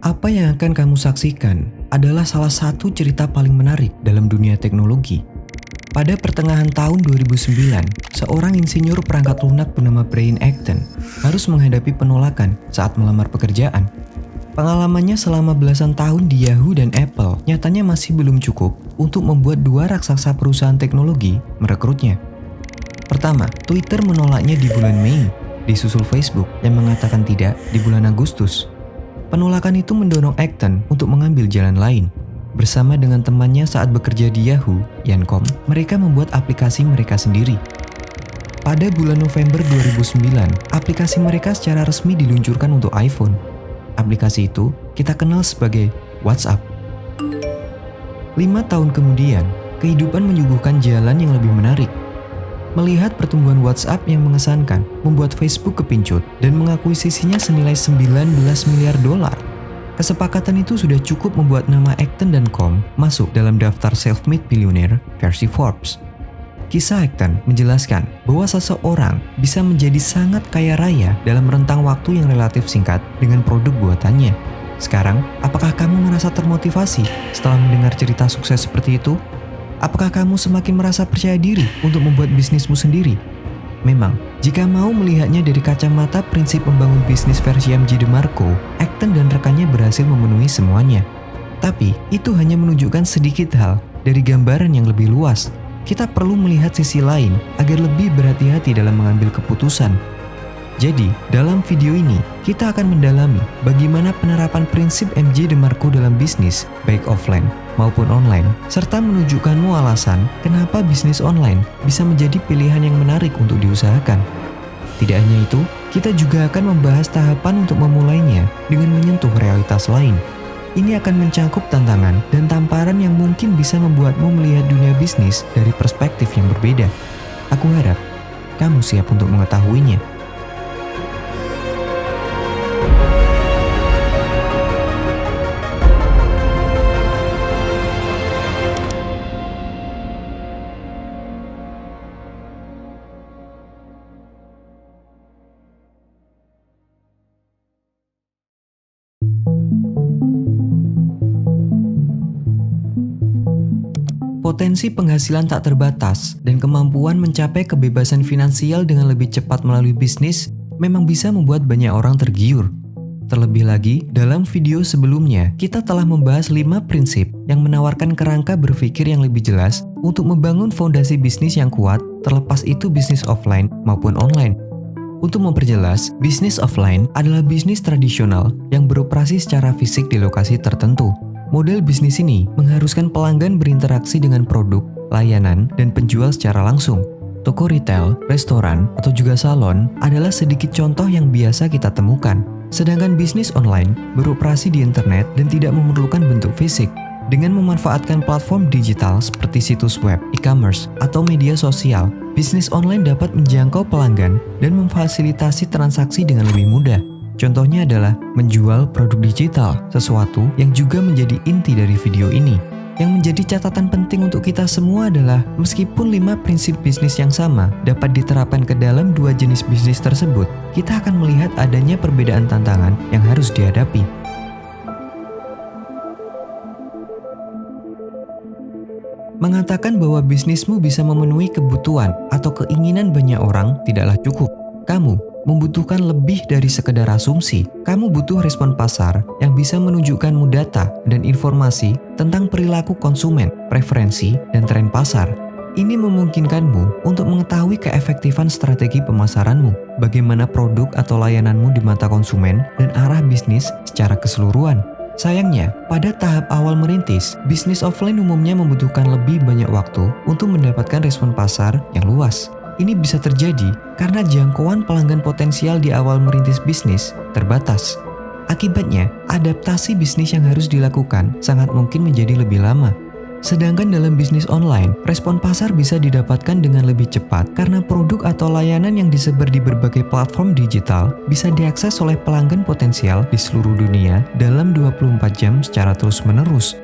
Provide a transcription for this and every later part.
Apa yang akan kamu saksikan adalah salah satu cerita paling menarik dalam dunia teknologi. Pada pertengahan tahun 2009, seorang insinyur perangkat lunak bernama Brian Acton harus menghadapi penolakan saat melamar pekerjaan. Pengalamannya selama belasan tahun di Yahoo dan Apple nyatanya masih belum cukup untuk membuat dua raksasa perusahaan teknologi merekrutnya. Pertama, Twitter menolaknya di bulan Mei, disusul Facebook yang mengatakan tidak di bulan Agustus. Penolakan itu mendorong Acton untuk mengambil jalan lain. Bersama dengan temannya saat bekerja di Yahoo, Yancom, mereka membuat aplikasi mereka sendiri. Pada bulan November 2009, aplikasi mereka secara resmi diluncurkan untuk iPhone. Aplikasi itu kita kenal sebagai WhatsApp. 5 tahun kemudian, kehidupan menyuguhkan jalan yang lebih menarik. Melihat pertumbuhan WhatsApp yang mengesankan membuat Facebook kepincut dan mengakuisisinya senilai 19 miliar dolar. Kesepakatan itu sudah cukup membuat nama Acton dan Com masuk dalam daftar self-made billionaire versi Forbes. Kisah Acton menjelaskan bahwa seseorang bisa menjadi sangat kaya raya dalam rentang waktu yang relatif singkat dengan produk buatannya. Sekarang, apakah kamu merasa termotivasi setelah mendengar cerita sukses seperti itu? Apakah kamu semakin merasa percaya diri untuk membuat bisnismu sendiri? Memang, jika mau melihatnya dari kacamata prinsip membangun bisnis versi MJ DeMarco, Acton dan rekannya berhasil memenuhi semuanya. Tapi, itu hanya menunjukkan sedikit hal dari gambaran yang lebih luas. Kita perlu melihat sisi lain agar lebih berhati-hati dalam mengambil keputusan. Jadi, dalam video ini, kita akan mendalami bagaimana penerapan prinsip MJ DeMarco dalam bisnis, baik offline maupun online, serta menunjukkanmu alasan kenapa bisnis online bisa menjadi pilihan yang menarik untuk diusahakan. Tidak hanya itu, kita juga akan membahas tahapan untuk memulainya dengan menyentuh realitas lain. Ini akan mencakup tantangan dan tamparan yang mungkin bisa membuatmu melihat dunia bisnis dari perspektif yang berbeda. Aku harap kamu siap untuk mengetahuinya. Potensi penghasilan tak terbatas dan kemampuan mencapai kebebasan finansial dengan lebih cepat melalui bisnis memang bisa membuat banyak orang tergiur. Terlebih lagi, dalam video sebelumnya, kita telah membahas 5 prinsip yang menawarkan kerangka berpikir yang lebih jelas untuk membangun fondasi bisnis yang kuat, terlepas itu bisnis offline maupun online. Untuk memperjelas, bisnis offline adalah bisnis tradisional yang beroperasi secara fisik di lokasi tertentu. Model bisnis ini mengharuskan pelanggan berinteraksi dengan produk, layanan, dan penjual secara langsung. Toko retail, restoran, atau juga salon adalah sedikit contoh yang biasa kita temukan. Sedangkan bisnis online beroperasi di internet dan tidak memerlukan bentuk fisik. Dengan memanfaatkan platform digital seperti situs web, e-commerce, atau media sosial, bisnis online dapat menjangkau pelanggan dan memfasilitasi transaksi dengan lebih mudah. Contohnya adalah menjual produk digital, sesuatu yang juga menjadi inti dari video ini. Yang menjadi catatan penting untuk kita semua adalah meskipun 5 prinsip bisnis yang sama dapat diterapkan ke dalam 2 jenis bisnis tersebut, kita akan melihat adanya perbedaan tantangan yang harus dihadapi. Mengatakan bahwa bisnismu bisa memenuhi kebutuhan atau keinginan banyak orang tidaklah cukup. Kamu membutuhkan lebih dari sekedar asumsi. Kamu butuh respon pasar yang bisa menunjukkanmu data dan informasi tentang perilaku konsumen, preferensi, dan tren pasar. Ini memungkinkanmu untuk mengetahui keefektifan strategi pemasaranmu, bagaimana produk atau layananmu di mata konsumen, dan arah bisnis secara keseluruhan. Sayangnya, pada tahap awal merintis, bisnis offline umumnya membutuhkan lebih banyak waktu untuk mendapatkan respon pasar yang luas. Ini bisa terjadi karena jangkauan pelanggan potensial di awal merintis bisnis terbatas. Akibatnya, adaptasi bisnis yang harus dilakukan sangat mungkin menjadi lebih lama. Sedangkan dalam bisnis online, respon pasar bisa didapatkan dengan lebih cepat karena produk atau layanan yang disebar di berbagai platform digital bisa diakses oleh pelanggan potensial di seluruh dunia dalam 24 jam secara terus-menerus.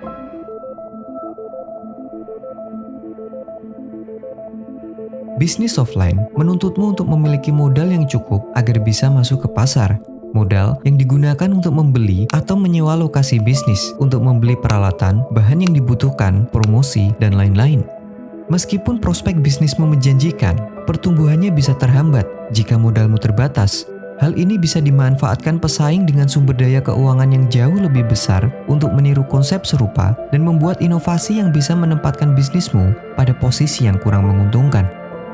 Bisnis offline menuntutmu untuk memiliki modal yang cukup agar bisa masuk ke pasar. modal yang digunakan untuk membeli atau menyewa lokasi bisnis untuk membeli peralatan, bahan yang dibutuhkan, promosi, dan lain-lain. Meskipun prospek bisnismu menjanjikan, pertumbuhannya bisa terhambat jika modalmu terbatas. Hal ini bisa dimanfaatkan pesaing dengan sumber daya keuangan yang jauh lebih besar untuk meniru konsep serupa dan membuat inovasi yang bisa menempatkan bisnismu pada posisi yang kurang menguntungkan.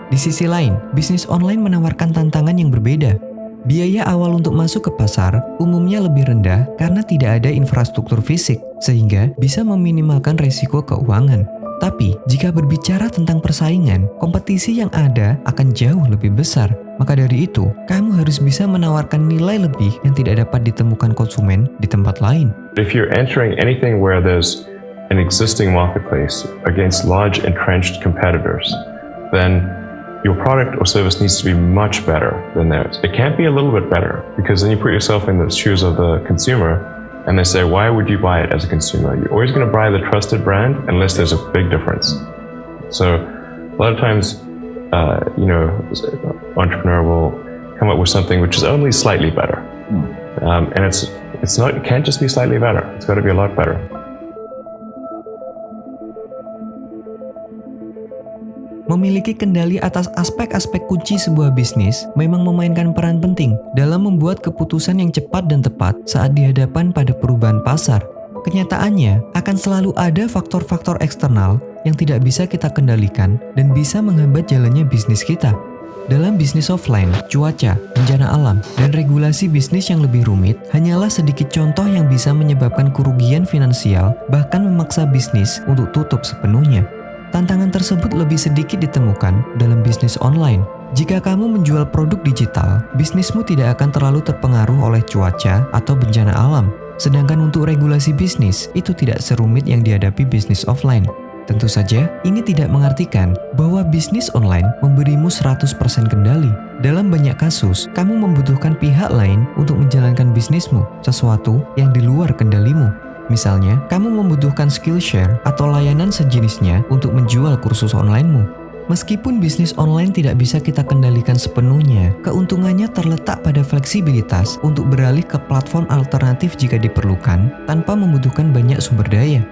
Di sisi lain, bisnis online menawarkan tantangan yang berbeda. Biaya awal untuk masuk ke pasar umumnya lebih rendah karena tidak ada infrastruktur fisik, sehingga bisa meminimalkan risiko keuangan. Tapi, jika berbicara tentang persaingan, kompetisi yang ada akan jauh lebih besar. Maka dari itu, kamu harus bisa menawarkan nilai lebih yang tidak dapat ditemukan konsumen di tempat lain. If you're entering anything where there's an existing marketplace against large entrenched competitors, then your product or service needs to be much better than theirs. It can't be a little bit better, because then you put yourself in the shoes of the consumer and they say, why would you buy it as a consumer? You're always going to buy the trusted brand unless there's a big difference. So a lot of times, entrepreneur will come up with something which is only slightly better. And it can't just be slightly better. It's got to be a lot better. Memiliki kendali atas aspek-aspek kunci sebuah bisnis memang memainkan peran penting dalam membuat keputusan yang cepat dan tepat saat dihadapkan pada perubahan pasar. Kenyataannya, akan selalu ada faktor-faktor eksternal yang tidak bisa kita kendalikan dan bisa menghambat jalannya bisnis kita. Dalam bisnis offline, cuaca, bencana alam, dan regulasi bisnis yang lebih rumit hanyalah sedikit contoh yang bisa menyebabkan kerugian finansial, bahkan memaksa bisnis untuk tutup sepenuhnya. Tantangan tersebut lebih sedikit ditemukan dalam bisnis online. Jika kamu menjual produk digital, bisnismu tidak akan terlalu terpengaruh oleh cuaca atau bencana alam. Sedangkan untuk regulasi bisnis, itu tidak serumit yang dihadapi bisnis offline. Tentu saja, ini tidak mengartikan bahwa bisnis online memberimu 100% kendali. Dalam banyak kasus, kamu membutuhkan pihak lain untuk menjalankan bisnismu, sesuatu yang di luar kendalimu. Misalnya, kamu membutuhkan Skillshare atau layanan sejenisnya untuk menjual kursus onlinemu. Meskipun bisnis online tidak bisa kita kendalikan sepenuhnya, keuntungannya terletak pada fleksibilitas untuk beralih ke platform alternatif jika diperlukan, tanpa membutuhkan banyak sumber daya.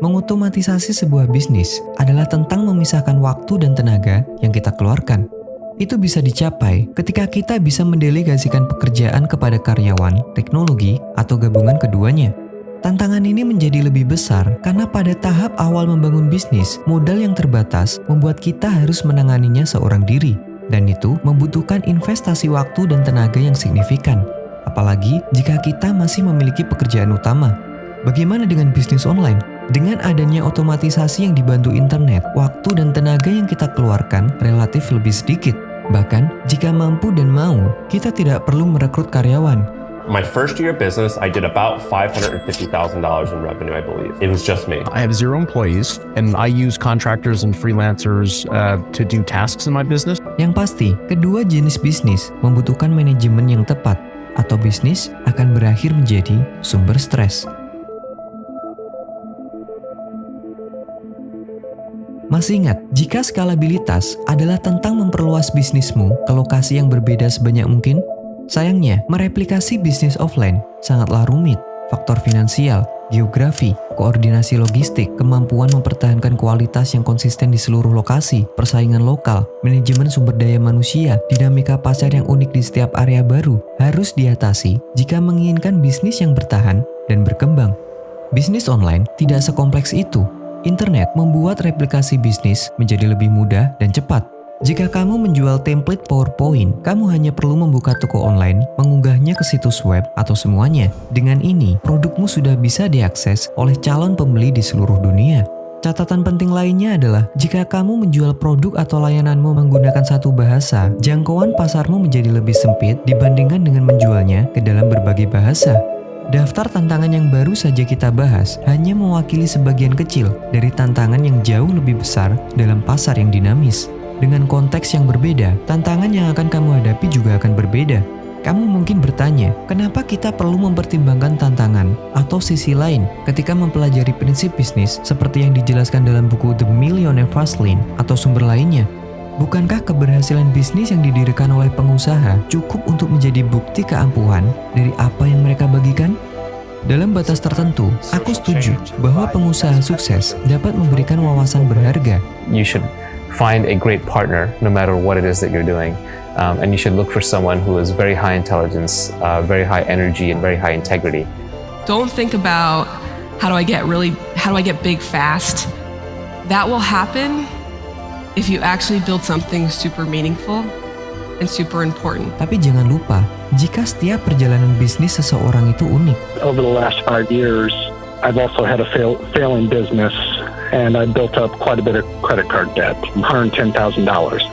Mengotomatisasi sebuah bisnis adalah tentang memisahkan waktu dan tenaga yang kita keluarkan. Itu bisa dicapai ketika kita bisa mendelegasikan pekerjaan kepada karyawan, teknologi, atau gabungan keduanya. Tantangan ini menjadi lebih besar karena pada tahap awal membangun bisnis, modal yang terbatas membuat kita harus menanganinya seorang diri. Dan itu membutuhkan investasi waktu dan tenaga yang signifikan. Apalagi jika kita masih memiliki pekerjaan utama. Bagaimana dengan bisnis online? Dengan adanya otomatisasi yang dibantu internet, waktu dan tenaga yang kita keluarkan relatif lebih sedikit. Bahkan, jika mampu dan mau, kita tidak perlu merekrut karyawan. My first year of business, I did about $550,000 in revenue, I believe. It was just me. I have 0 employees, and I use contractors and freelancers to do tasks in my business. Yang pasti, kedua jenis bisnis membutuhkan manajemen yang tepat, atau bisnis akan berakhir menjadi sumber stres. Masih ingat, jika skalabilitas adalah tentang memperluas bisnismu ke lokasi yang berbeda sebanyak mungkin, sayangnya mereplikasi bisnis offline sangatlah rumit. Faktor finansial, geografi, koordinasi logistik, kemampuan mempertahankan kualitas yang konsisten di seluruh lokasi, persaingan lokal, manajemen sumber daya manusia, dinamika pasar yang unik di setiap area baru harus diatasi jika menginginkan bisnis yang bertahan dan berkembang. Bisnis online tidak sekompleks itu. Internet membuat replikasi bisnis menjadi lebih mudah dan cepat. Jika kamu menjual template PowerPoint, kamu hanya perlu membuka toko online, mengunggahnya ke situs web atau semuanya. Dengan ini, produkmu sudah bisa diakses oleh calon pembeli di seluruh dunia. Catatan penting lainnya adalah, jika kamu menjual produk atau layananmu menggunakan satu bahasa, jangkauan pasarmu menjadi lebih sempit dibandingkan dengan menjualnya ke dalam berbagai bahasa. Daftar tantangan yang baru saja kita bahas hanya mewakili sebagian kecil dari tantangan yang jauh lebih besar dalam pasar yang dinamis. Dengan konteks yang berbeda, tantangan yang akan kamu hadapi juga akan berbeda. Kamu mungkin bertanya, kenapa kita perlu mempertimbangkan tantangan atau sisi lain ketika mempelajari prinsip bisnis seperti yang dijelaskan dalam buku The Millionaire Fastlane atau sumber lainnya? Bukankah keberhasilan bisnis yang didirikan oleh pengusaha cukup untuk menjadi bukti keampuhan dari apa yang mereka bagikan? Dalam batas tertentu, aku setuju bahwa pengusaha sukses dapat memberikan wawasan berharga. You should find a great partner no matter what it is that you're doing. And you should look for someone who is very high intelligence, very high energy, and very high integrity. Don't think about how do I get big fast. That will happen if you actually build something super meaningful and super important. Tapi jangan lupa, jika setiap perjalanan bisnis seseorang itu unik. Over the last 5 years, I've also had a failing business, and I built up quite a bit of credit card debt, $110,000.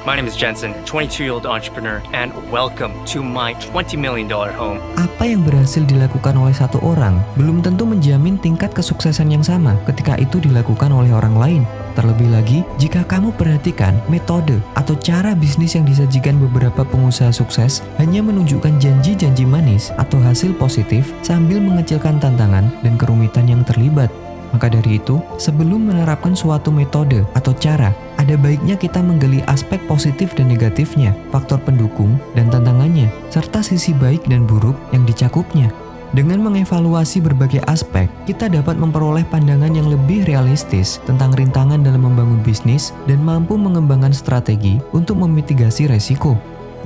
My name is Jensen, 22-year-old entrepreneur, and welcome to my $20 million home. Apa yang berhasil dilakukan oleh satu orang belum tentu menjamin tingkat kesuksesan yang sama ketika itu dilakukan oleh orang lain. Terlebih lagi, jika kamu perhatikan metode atau cara bisnis yang disajikan beberapa pengusaha sukses hanya menunjukkan janji-janji manis atau hasil positif sambil mengecilkan tantangan dan kerumitan yang terlibat. Maka dari itu, sebelum menerapkan suatu metode atau cara, ada baiknya kita menggali aspek positif dan negatifnya, faktor pendukung dan tantangannya, serta sisi baik dan buruk yang dicakupnya. Dengan mengevaluasi berbagai aspek, kita dapat memperoleh pandangan yang lebih realistis tentang rintangan dalam membangun bisnis dan mampu mengembangkan strategi untuk memitigasi resiko.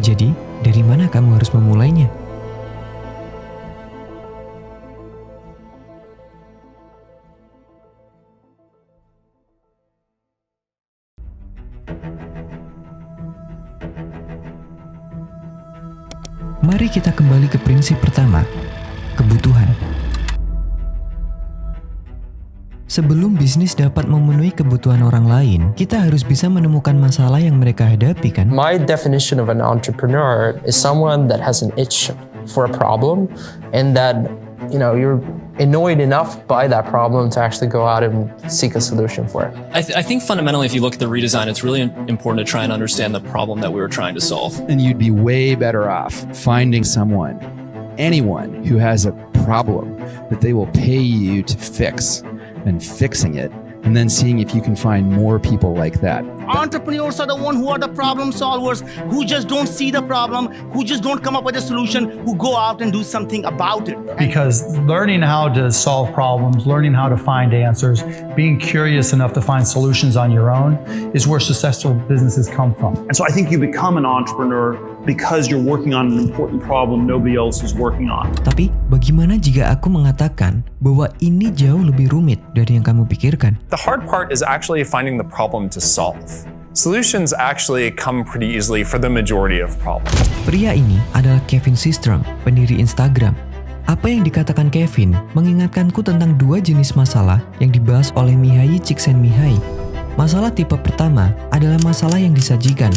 Jadi, dari mana kamu harus memulainya? Mari kita kembali ke prinsip pertama, kebutuhan. Sebelum bisnis dapat memenuhi kebutuhan orang lain, kita harus bisa menemukan masalah yang mereka hadapi, kan? My definition of an entrepreneur is someone that has an itch for a problem and that, you're annoyed enough by that problem to actually go out and seek a solution for it. I think fundamentally, if you look at the redesign, it's really important to try and understand the problem that we were trying to solve. And you'd be way better off finding anyone who has a problem that they will pay you to fix and fixing it, and then seeing if you can find more people like that. Entrepreneurs are the ones who are the problem solvers, who just don't see the problem, who just don't come up with a solution, who go out and do something about it. Because learning how to solve problems, learning how to find answers, being curious enough to find solutions on your own is where successful businesses come from. And so I think you become an entrepreneur because you're working on an important problem nobody else is working on. Tapi, bagaimana jika aku mengatakan bahwa ini jauh lebih rumit dari yang kamu pikirkan? The hard part is actually finding the problem to solve. Solutions actually come pretty easily for the majority of problems. Pria ini adalah Kevin Systrom, pendiri Instagram. Apa yang dikatakan Kevin mengingatkanku tentang dua jenis masalah yang dibahas oleh Mihaly Csikszentmihalyi. Masalah tipe pertama adalah masalah yang disajikan,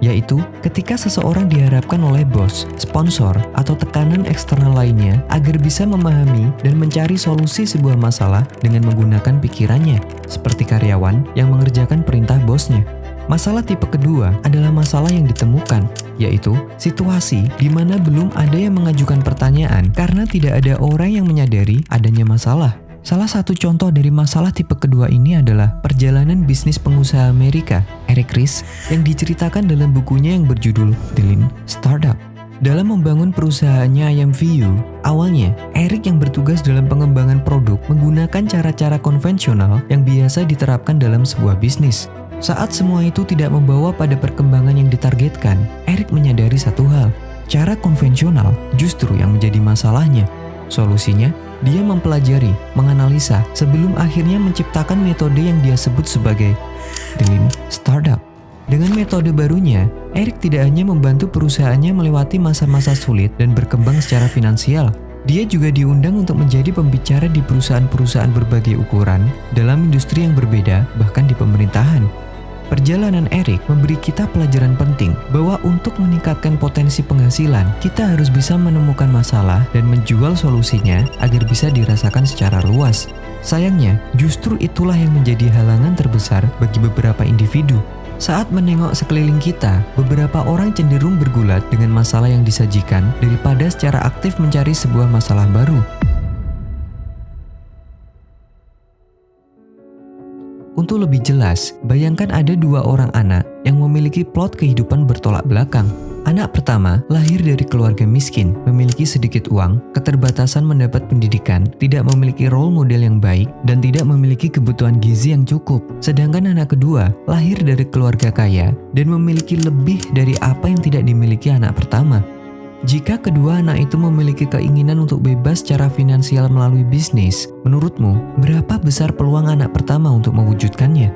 yaitu ketika seseorang diharapkan oleh bos, sponsor, atau tekanan eksternal lainnya agar bisa memahami dan mencari solusi sebuah masalah dengan menggunakan pikirannya, seperti karyawan yang mengerjakan perintah bosnya. Masalah tipe kedua adalah masalah yang ditemukan, yaitu situasi di mana belum ada yang mengajukan pertanyaan karena tidak ada orang yang menyadari adanya masalah. Salah satu contoh dari masalah tipe kedua ini adalah perjalanan bisnis pengusaha Amerika, Eric Ries, yang diceritakan dalam bukunya yang berjudul The Lean Startup. Dalam membangun perusahaannya IMVU, awalnya Eric yang bertugas dalam pengembangan produk menggunakan cara-cara konvensional yang biasa diterapkan dalam sebuah bisnis. Saat semua itu tidak membawa pada perkembangan yang ditargetkan, Eric menyadari satu hal, cara konvensional justru yang menjadi masalahnya. Solusinya, dia mempelajari, menganalisa, sebelum akhirnya menciptakan metode yang dia sebut sebagai The Lean Startup. Dengan metode barunya, Eric tidak hanya membantu perusahaannya melewati masa-masa sulit dan berkembang secara finansial, dia juga diundang untuk menjadi pembicara di perusahaan-perusahaan berbagai ukuran dalam industri yang berbeda, bahkan di pemerintahan. Perjalanan Eric memberi kita pelajaran penting bahwa untuk meningkatkan potensi penghasilan, kita harus bisa menemukan masalah dan menjual solusinya agar bisa dirasakan secara luas. Sayangnya, justru itulah yang menjadi halangan terbesar bagi beberapa individu. Saat menengok sekeliling kita, beberapa orang cenderung bergulat dengan masalah yang disajikan daripada secara aktif mencari sebuah masalah baru. Untuk lebih jelas, bayangkan ada dua orang anak yang memiliki plot kehidupan bertolak belakang. Anak pertama lahir dari keluarga miskin, memiliki sedikit uang, keterbatasan mendapat pendidikan, tidak memiliki role model yang baik, dan tidak memiliki kebutuhan gizi yang cukup. Sedangkan anak kedua lahir dari keluarga kaya dan memiliki lebih dari apa yang tidak dimiliki anak pertama. Jika kedua anak itu memiliki keinginan untuk bebas secara finansial melalui bisnis, menurutmu berapa besar peluang anak pertama untuk mewujudkannya?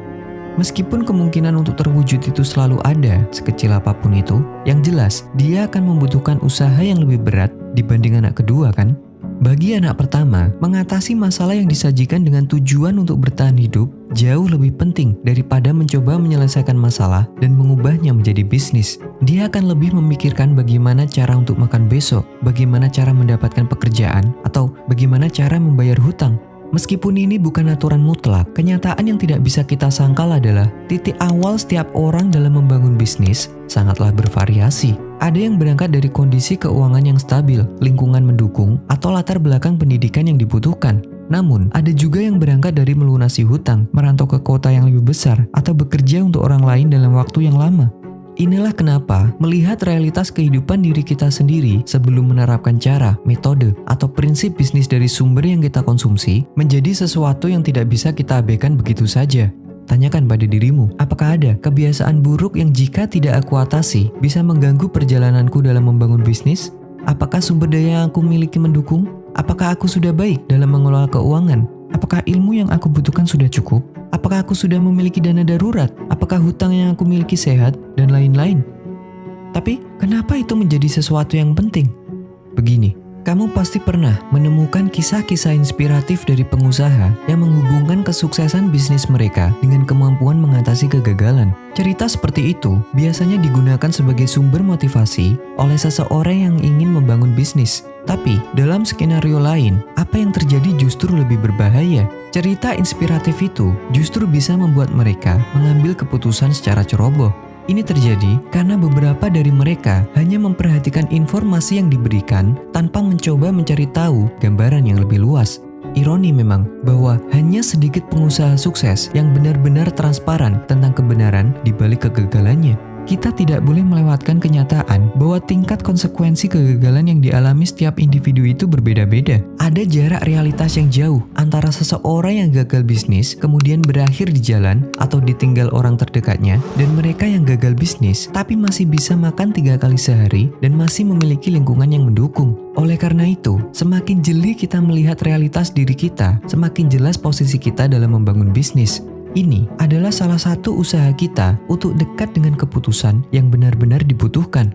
Meskipun kemungkinan untuk terwujud itu selalu ada, sekecil apapun itu, yang jelas dia akan membutuhkan usaha yang lebih berat dibanding anak kedua kan? Bagi anak pertama, mengatasi masalah yang disajikan dengan tujuan untuk bertahan hidup jauh lebih penting daripada mencoba menyelesaikan masalah dan mengubahnya menjadi bisnis. Dia akan lebih memikirkan bagaimana cara untuk makan besok, bagaimana cara mendapatkan pekerjaan, atau bagaimana cara membayar hutang. Meskipun ini bukan aturan mutlak, kenyataan yang tidak bisa kita sangkal adalah titik awal setiap orang dalam membangun bisnis sangatlah bervariasi. Ada yang berangkat dari kondisi keuangan yang stabil, lingkungan mendukung, atau latar belakang pendidikan yang dibutuhkan. Namun, ada juga yang berangkat dari melunasi hutang, merantau ke kota yang lebih besar, atau bekerja untuk orang lain dalam waktu yang lama. Inilah kenapa melihat realitas kehidupan diri kita sendiri sebelum menerapkan cara, metode, atau prinsip bisnis dari sumber yang kita konsumsi menjadi sesuatu yang tidak bisa kita abaikan begitu saja. Tanyakan pada dirimu, apakah ada kebiasaan buruk yang jika tidak aku atasi bisa mengganggu perjalananku dalam membangun bisnis? Apakah sumber daya yang aku miliki mendukung? Apakah aku sudah baik dalam mengelola keuangan? Apakah ilmu yang aku butuhkan sudah cukup? Apakah aku sudah memiliki dana darurat? Apakah hutang yang aku miliki sehat? Dan lain-lain. Tapi, kenapa itu menjadi sesuatu yang penting? Begini, kamu pasti pernah menemukan kisah-kisah inspiratif dari pengusaha yang menghubungkan kesuksesan bisnis mereka dengan kemampuan mengatasi kegagalan. Cerita seperti itu biasanya digunakan sebagai sumber motivasi oleh seseorang yang ingin membangun bisnis. Tapi, dalam skenario lain, apa yang terjadi justru lebih berbahaya. Cerita inspiratif itu justru bisa membuat mereka mengambil keputusan secara ceroboh. Ini terjadi karena beberapa dari mereka hanya memperhatikan informasi yang diberikan tanpa mencoba mencari tahu gambaran yang lebih luas. Ironi memang bahwa hanya sedikit pengusaha sukses yang benar-benar transparan tentang kebenaran di balik kegagalannya. Kita tidak boleh melewatkan kenyataan bahwa tingkat konsekuensi kegagalan yang dialami setiap individu itu berbeda-beda. Ada jarak realitas yang jauh antara seseorang yang gagal bisnis kemudian berakhir di jalan atau ditinggal orang terdekatnya dan mereka yang gagal bisnis tapi masih bisa makan 3 kali sehari dan masih memiliki lingkungan yang mendukung. Oleh karena itu, semakin jeli kita melihat realitas diri kita, semakin jelas posisi kita dalam membangun bisnis. Ini adalah salah satu usaha kita untuk dekat dengan keputusan yang benar-benar dibutuhkan.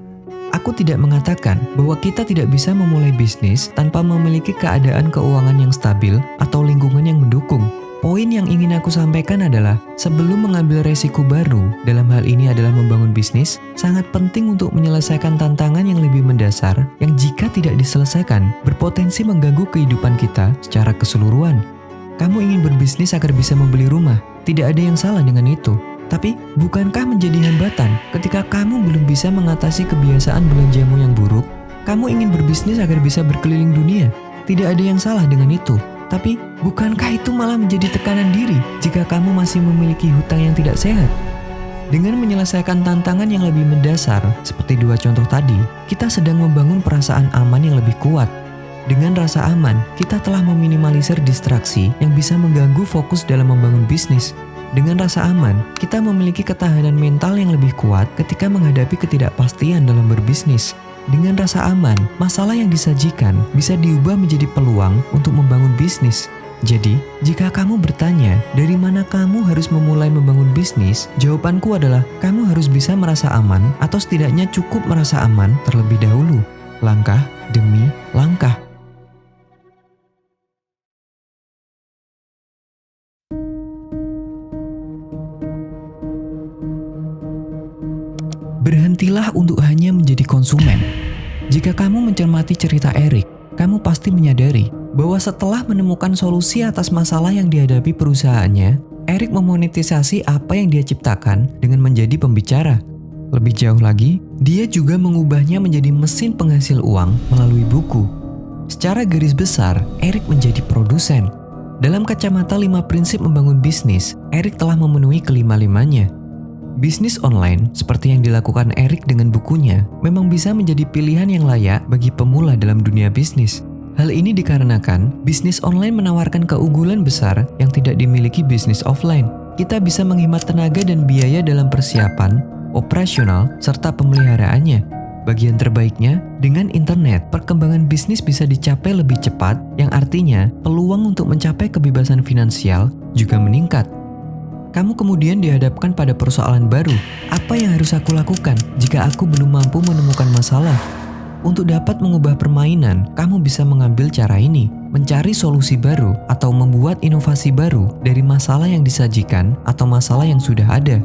Aku tidak mengatakan bahwa kita tidak bisa memulai bisnis tanpa memiliki keadaan keuangan yang stabil atau lingkungan yang mendukung. Poin yang ingin aku sampaikan adalah, sebelum mengambil resiko baru, dalam hal ini adalah membangun bisnis, sangat penting untuk menyelesaikan tantangan yang lebih mendasar yang jika tidak diselesaikan, berpotensi mengganggu kehidupan kita secara keseluruhan. Kamu ingin berbisnis agar bisa membeli rumah. Tidak ada yang salah dengan itu. Tapi, bukankah menjadi hambatan ketika kamu belum bisa mengatasi kebiasaan belanjamu yang buruk? Kamu ingin berbisnis agar bisa berkeliling dunia. Tidak ada yang salah dengan itu. Tapi, bukankah itu malah menjadi tekanan diri jika kamu masih memiliki hutang yang tidak sehat? Dengan menyelesaikan tantangan yang lebih mendasar, seperti 2 contoh tadi, kita sedang membangun perasaan aman yang lebih kuat. Dengan rasa aman, kita telah meminimalisir distraksi yang bisa mengganggu fokus dalam membangun bisnis. Dengan rasa aman, kita memiliki ketahanan mental yang lebih kuat ketika menghadapi ketidakpastian dalam berbisnis. Dengan rasa aman, masalah yang disajikan bisa diubah menjadi peluang untuk membangun bisnis. Jadi, jika kamu bertanya, dari mana kamu harus memulai membangun bisnis? Jawabanku adalah, kamu harus bisa merasa aman atau setidaknya cukup merasa aman terlebih dahulu. Langkah demi langkah. Berhentilah untuk hanya menjadi konsumen. Jika kamu mencermati cerita Eric, kamu pasti menyadari bahwa setelah menemukan solusi atas masalah yang dihadapi perusahaannya, Eric memonetisasi apa yang dia ciptakan dengan menjadi pembicara. Lebih jauh lagi, dia juga mengubahnya menjadi mesin penghasil uang melalui buku. Secara garis besar, Eric menjadi produsen. Dalam kacamata 5 prinsip membangun bisnis, Eric telah memenuhi kelima-limanya. Bisnis online, seperti yang dilakukan Eric dengan bukunya, memang bisa menjadi pilihan yang layak bagi pemula dalam dunia bisnis. Hal ini dikarenakan bisnis online menawarkan keunggulan besar yang tidak dimiliki bisnis offline. Kita bisa menghemat tenaga dan biaya dalam persiapan, operasional, serta pemeliharaannya. Bagian terbaiknya, dengan internet, perkembangan bisnis bisa dicapai lebih cepat, yang artinya peluang untuk mencapai kebebasan finansial juga meningkat. Kamu kemudian dihadapkan pada persoalan baru. Apa yang harus aku lakukan jika aku belum mampu menemukan masalah? Untuk dapat mengubah permainan, kamu bisa mengambil cara ini, mencari solusi baru atau membuat inovasi baru dari masalah yang disajikan atau masalah yang sudah ada.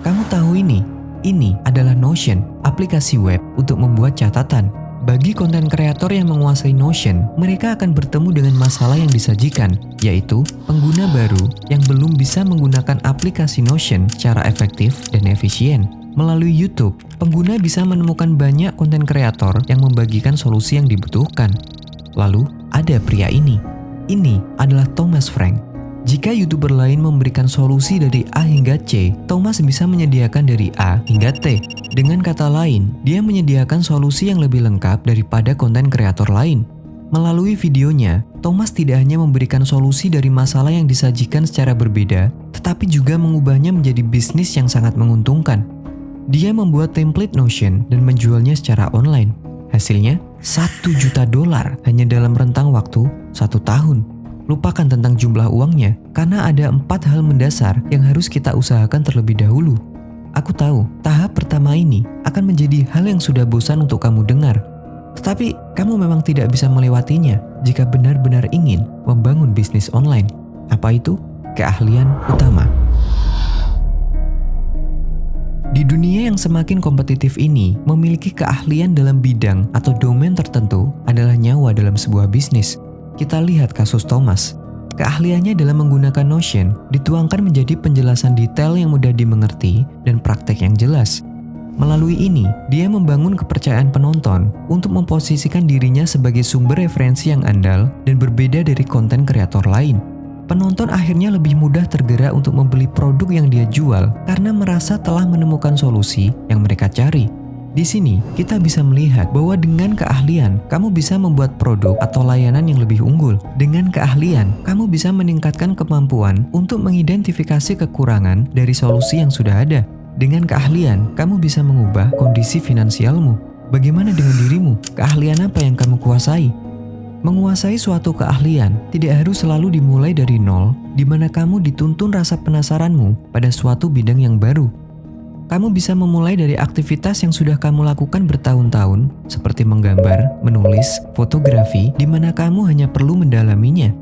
Kamu tahu ini? Ini adalah Notion, aplikasi web untuk membuat catatan. Bagi konten kreator yang menguasai Notion, mereka akan bertemu dengan masalah yang disajikan, yaitu pengguna baru yang belum bisa menggunakan aplikasi Notion secara efektif dan efisien. Melalui YouTube, pengguna bisa menemukan banyak konten kreator yang membagikan solusi yang dibutuhkan. Lalu, ada pria ini. Ini adalah Thomas Frank. Jika YouTuber lain memberikan solusi dari A hingga C, Thomas bisa menyediakan dari A hingga T. Dengan kata lain, dia menyediakan solusi yang lebih lengkap daripada konten kreator lain. Melalui videonya, Thomas tidak hanya memberikan solusi dari masalah yang disajikan secara berbeda, tetapi juga mengubahnya menjadi bisnis yang sangat menguntungkan. Dia membuat template Notion dan menjualnya secara online. Hasilnya, $1 juta hanya dalam rentang waktu 1 tahun. Lupakan tentang jumlah uangnya, karena ada 4 hal mendasar yang harus kita usahakan terlebih dahulu. Aku tahu, tahap pertama ini akan menjadi hal yang sudah bosan untuk kamu dengar. Tetapi, kamu memang tidak bisa melewatinya jika benar-benar ingin membangun bisnis online. Apa itu? Keahlian utama. Di dunia yang semakin kompetitif ini, memiliki keahlian dalam bidang atau domain tertentu adalah nyawa dalam sebuah bisnis. Kita lihat kasus Thomas. Keahliannya dalam menggunakan Notion dituangkan menjadi penjelasan detail yang mudah dimengerti dan praktek yang jelas. Melalui ini, dia membangun kepercayaan penonton untuk memposisikan dirinya sebagai sumber referensi yang andal dan berbeda dari konten kreator lain. Penonton akhirnya lebih mudah tergerak untuk membeli produk yang dia jual karena merasa telah menemukan solusi yang mereka cari. Di sini, kita bisa melihat bahwa dengan keahlian, kamu bisa membuat produk atau layanan yang lebih unggul. Dengan keahlian, kamu bisa meningkatkan kemampuan untuk mengidentifikasi kekurangan dari solusi yang sudah ada. Dengan keahlian, kamu bisa mengubah kondisi finansialmu. Bagaimana dengan dirimu? Keahlian apa yang kamu kuasai? Menguasai suatu keahlian tidak harus selalu dimulai dari nol, di mana kamu dituntun rasa penasaranmu pada suatu bidang yang baru. Kamu bisa memulai dari aktivitas yang sudah kamu lakukan bertahun-tahun, seperti menggambar, menulis, fotografi, di mana kamu hanya perlu mendalaminya.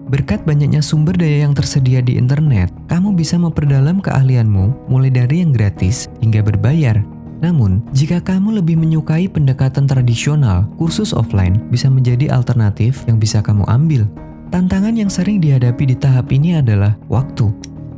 Berkat banyaknya sumber daya yang tersedia di internet, kamu bisa memperdalam keahlianmu mulai dari yang gratis hingga berbayar. Namun, jika kamu lebih menyukai pendekatan tradisional, kursus offline bisa menjadi alternatif yang bisa kamu ambil. Tantangan yang sering dihadapi di tahap ini adalah waktu.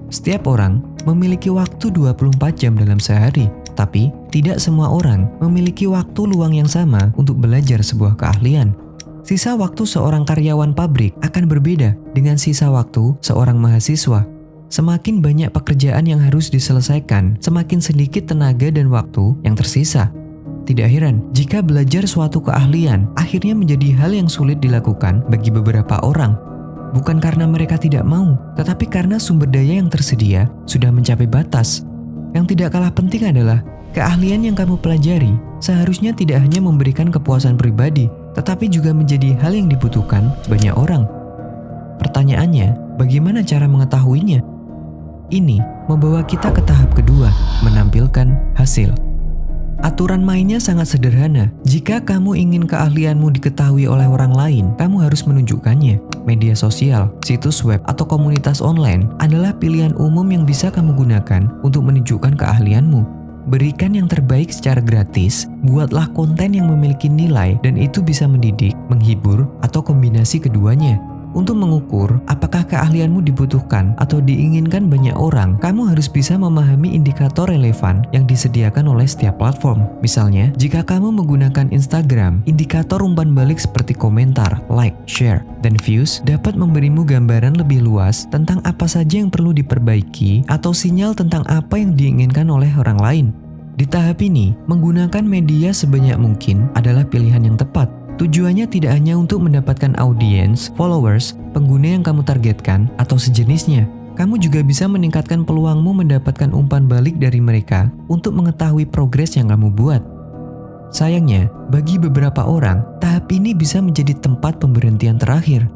Setiap orang memiliki waktu 24 jam dalam sehari, tapi tidak semua orang memiliki waktu luang yang sama untuk belajar sebuah keahlian. Sisa waktu seorang karyawan pabrik akan berbeda dengan sisa waktu seorang mahasiswa. Semakin banyak pekerjaan yang harus diselesaikan, semakin sedikit tenaga dan waktu yang tersisa. Tidak heran jika belajar suatu keahlian akhirnya menjadi hal yang sulit dilakukan bagi beberapa orang. Bukan karena mereka tidak mau, tetapi karena sumber daya yang tersedia sudah mencapai batas. Yang tidak kalah penting adalah keahlian yang kamu pelajari seharusnya tidak hanya memberikan kepuasan pribadi, tetapi juga menjadi hal yang dibutuhkan banyak orang. Pertanyaannya, bagaimana cara mengetahuinya? Ini membawa kita ke tahap kedua, menampilkan hasil. Aturan mainnya sangat sederhana. Jika kamu ingin keahlianmu diketahui oleh orang lain, kamu harus menunjukkannya. Media sosial, situs web, atau komunitas online adalah pilihan umum yang bisa kamu gunakan untuk menunjukkan keahlianmu. Berikan yang terbaik secara gratis, buatlah konten yang memiliki nilai dan itu bisa mendidik, menghibur, atau kombinasi keduanya. Untuk mengukur apakah keahlianmu dibutuhkan atau diinginkan banyak orang, kamu harus bisa memahami indikator relevan yang disediakan oleh setiap platform. Misalnya, jika kamu menggunakan Instagram, indikator umpan balik seperti komentar, like, share, dan views dapat memberimu gambaran lebih luas tentang apa saja yang perlu diperbaiki atau sinyal tentang apa yang diinginkan oleh orang lain. Di tahap ini, menggunakan media sebanyak mungkin adalah pilihan yang tepat. Tujuannya tidak hanya untuk mendapatkan audiens, followers, pengguna yang kamu targetkan, atau sejenisnya. Kamu juga bisa meningkatkan peluangmu mendapatkan umpan balik dari mereka untuk mengetahui progres yang kamu buat. Sayangnya, bagi beberapa orang, tahap ini bisa menjadi tempat pemberhentian terakhir.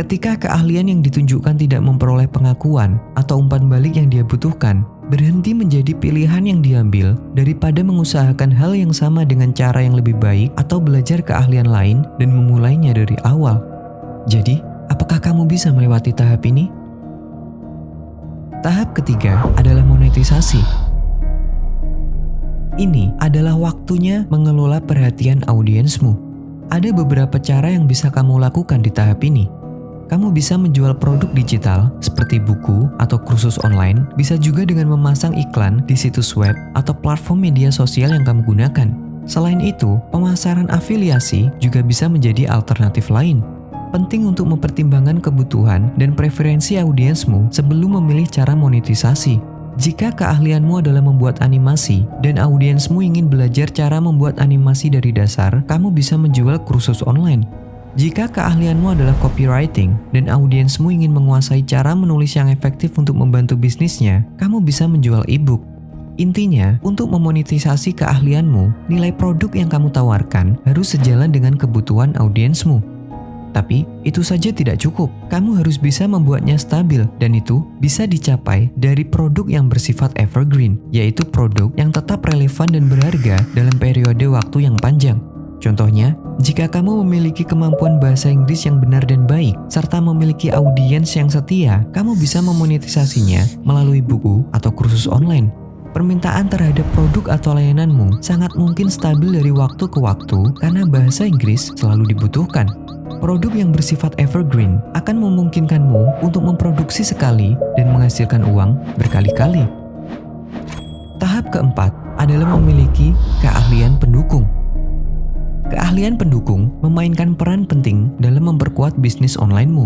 Ketika keahlian yang ditunjukkan tidak memperoleh pengakuan atau umpan balik yang dia butuhkan, berhenti menjadi pilihan yang diambil daripada mengusahakan hal yang sama dengan cara yang lebih baik atau belajar keahlian lain dan memulainya dari awal. Jadi, apakah kamu bisa melewati tahap ini? Tahap ketiga adalah monetisasi. Ini adalah waktunya mengelola perhatian audiensmu. Ada beberapa cara yang bisa kamu lakukan di tahap ini. Kamu bisa menjual produk digital seperti buku atau kursus online, bisa juga dengan memasang iklan di situs web atau platform media sosial yang kamu gunakan. Selain itu, pemasaran afiliasi juga bisa menjadi alternatif lain. Penting untuk mempertimbangkan kebutuhan dan preferensi audiensmu sebelum memilih cara monetisasi. Jika keahlianmu adalah membuat animasi dan audiensmu ingin belajar cara membuat animasi dari dasar, kamu bisa menjual kursus online. Jika keahlianmu adalah copywriting dan audiensmu ingin menguasai cara menulis yang efektif untuk membantu bisnisnya, kamu bisa menjual e-book. Intinya, untuk memonetisasi keahlianmu, nilai produk yang kamu tawarkan harus sejalan dengan kebutuhan audiensmu. Tapi, itu saja tidak cukup. Kamu harus bisa membuatnya stabil, dan itu bisa dicapai dari produk yang bersifat evergreen, yaitu produk yang tetap relevan dan berharga dalam periode waktu yang panjang. Contohnya, jika kamu memiliki kemampuan bahasa Inggris yang benar dan baik, serta memiliki audiens yang setia, kamu bisa memonetisasinya melalui buku atau kursus online. Permintaan terhadap produk atau layananmu sangat mungkin stabil dari waktu ke waktu karena bahasa Inggris selalu dibutuhkan. Produk yang bersifat evergreen akan memungkinkanmu untuk memproduksi sekali dan menghasilkan uang berkali-kali. Tahap keempat adalah memiliki keahlian pendukung. Keahlian pendukung memainkan peran penting dalam memperkuat bisnis online-mu.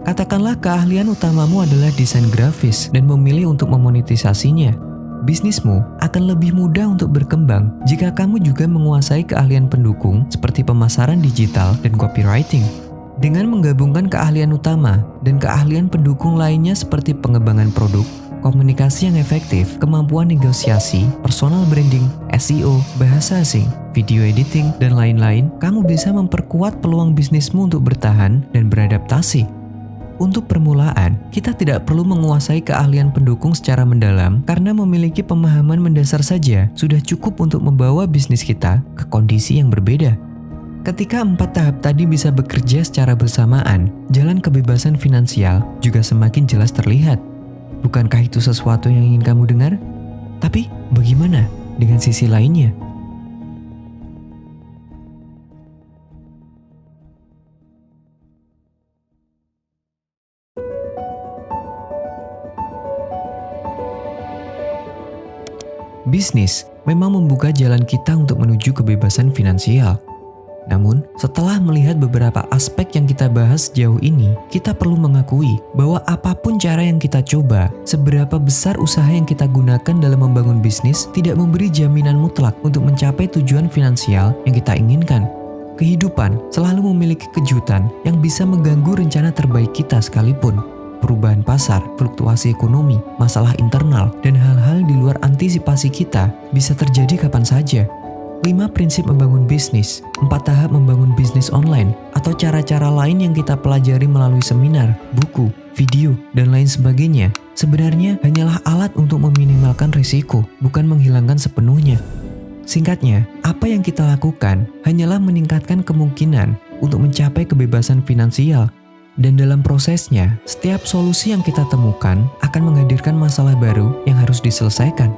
Katakanlah keahlian utamamu adalah desain grafis dan memilih untuk memonetisasinya. Bisnismu akan lebih mudah untuk berkembang jika kamu juga menguasai keahlian pendukung seperti pemasaran digital dan copywriting. Dengan menggabungkan keahlian utama dan keahlian pendukung lainnya seperti pengembangan produk, komunikasi yang efektif, kemampuan negosiasi, personal branding, SEO, bahasa asing, video editing, dan lain-lain, kamu bisa memperkuat peluang bisnismu untuk bertahan dan beradaptasi. Untuk permulaan, kita tidak perlu menguasai keahlian pendukung secara mendalam karena memiliki pemahaman mendasar saja sudah cukup untuk membawa bisnis kita ke kondisi yang berbeda. Ketika 4 tahap tadi bisa bekerja secara bersamaan, jalan kebebasan finansial juga semakin jelas terlihat. Bukankah itu sesuatu yang ingin kamu dengar? Tapi bagaimana dengan sisi lainnya? Bisnis memang membuka jalan kita untuk menuju kebebasan finansial. Namun, setelah melihat beberapa aspek yang kita bahas sejauh ini, kita perlu mengakui bahwa apapun cara yang kita coba, seberapa besar usaha yang kita gunakan dalam membangun bisnis tidak memberi jaminan mutlak untuk mencapai tujuan finansial yang kita inginkan. Kehidupan selalu memiliki kejutan yang bisa mengganggu rencana terbaik kita sekalipun. Perubahan pasar, fluktuasi ekonomi, masalah internal, dan hal-hal di luar antisipasi kita bisa terjadi kapan saja. 5 prinsip membangun bisnis, 4 tahap membangun bisnis online, atau cara-cara lain yang kita pelajari melalui seminar, buku, video, dan lain sebagainya, sebenarnya hanyalah alat untuk meminimalkan risiko, bukan menghilangkan sepenuhnya. Singkatnya, apa yang kita lakukan hanyalah meningkatkan kemungkinan untuk mencapai kebebasan finansial. Dan dalam prosesnya, setiap solusi yang kita temukan akan menghadirkan masalah baru yang harus diselesaikan.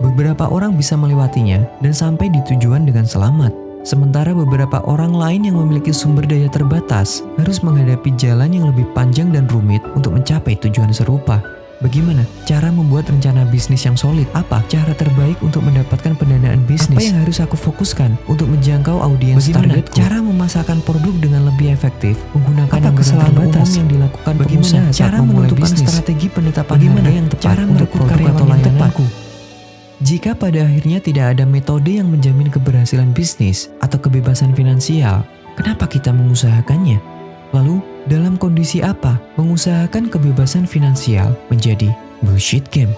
Beberapa orang bisa melewatinya dan sampai di tujuan dengan selamat. Sementara beberapa orang lain yang memiliki sumber daya terbatas harus menghadapi jalan yang lebih panjang dan rumit untuk mencapai tujuan serupa. Bagaimana cara membuat rencana bisnis yang solid? Apa cara terbaik untuk mendapatkan pendanaan bisnis? Apa yang harus aku fokuskan untuk menjangkau audiens target? Cara memasarkan produk dengan lebih efektif menggunakan kesalahan umum yang dilakukan pengusaha saat memulai bisnis? Strategi penetapan harga yang tepat untuk produk atau layananku? Jika pada akhirnya tidak ada metode yang menjamin keberhasilan bisnis atau kebebasan finansial, kenapa kita mengusahakannya? Lalu, dalam kondisi apa mengusahakan kebebasan finansial menjadi bullshit game?